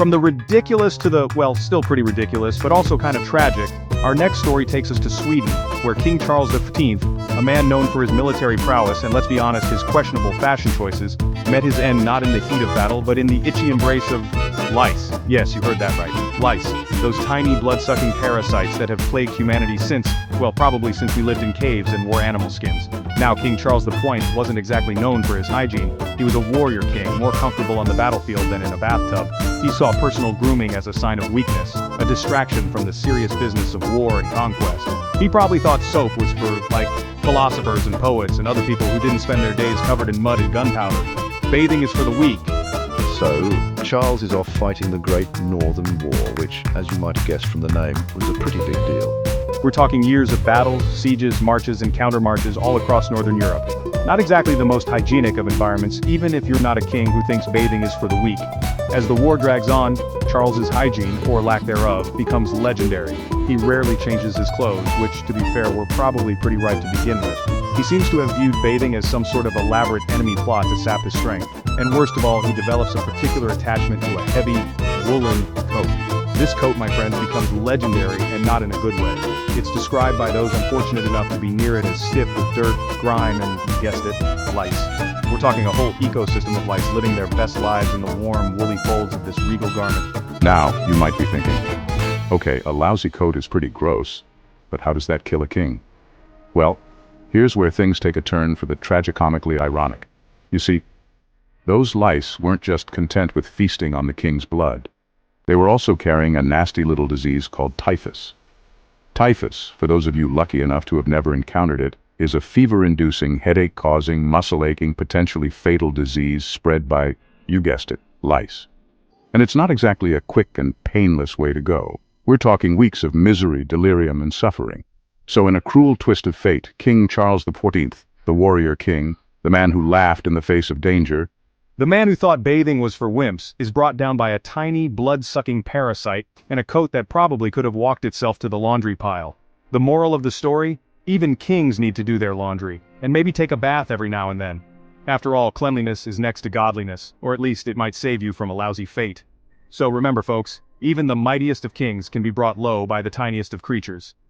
From the ridiculous to the, well, still pretty ridiculous, but also kind of tragic, our next story takes us to Sweden, where King Charles XV, a man known for his military prowess and let's be honest, his questionable fashion choices, met his end not in the heat of battle but in the itchy embrace of lice. Yes, you heard that right. Lice. Those tiny blood-sucking parasites that have plagued humanity since, well, probably since we lived in caves and wore animal skins. Now, King Charles the Point wasn't exactly known for his hygiene. He was a warrior king, more comfortable on the battlefield than in a bathtub. He saw personal grooming as a sign of weakness, a distraction from the serious business of war and conquest. He probably thought soap was for, like, philosophers and poets and other people who didn't spend their days covered in mud and gunpowder. Bathing is for the weak. So, Charles is off fighting the Great Northern War, which, as you might have guessed from the name, was a pretty big deal. We're talking years of battles, sieges, marches, and countermarches all across Northern Europe. Not exactly the most hygienic of environments, even if you're not a king who thinks bathing is for the weak. As the war drags on, Charles's hygiene, or lack thereof, becomes legendary. He rarely changes his clothes, which, to be fair, were probably pretty ripe to begin with. He seems to have viewed bathing as some sort of elaborate enemy plot to sap his strength. And worst of all, he develops a particular attachment to a heavy, woolen coat. This coat, my friends, becomes legendary and not in a good way. It's described by those unfortunate enough to be near it as stiff with dirt, grime, and, you guessed it, lice. We're talking a whole ecosystem of lice living their best lives in the warm, woolly folds of this regal garment. Now, you might be thinking, okay, a lousy coat is pretty gross, but how does that kill a king? Well, here's where things take a turn for the tragicomically ironic. You see, those lice weren't just content with feasting on the king's blood. They were also carrying a nasty little disease called typhus. Typhus, for those of you lucky enough to have never encountered it, is a fever-inducing, headache-causing, muscle-aching, potentially fatal disease spread by, you guessed it, lice. And it's not exactly a quick and painless way to go. We're talking weeks of misery, delirium, and suffering. So in a cruel twist of fate, King Charles XIV, the warrior king, the man who laughed in the face of danger, the man who thought bathing was for wimps is brought down by a tiny, blood-sucking parasite and a coat that probably could have walked itself to the laundry pile. The moral of the story? Even kings need to do their laundry, and maybe take a bath every now and then. After all, cleanliness is next to godliness, or at least it might save you from a lousy fate. So remember folks, even the mightiest of kings can be brought low by the tiniest of creatures.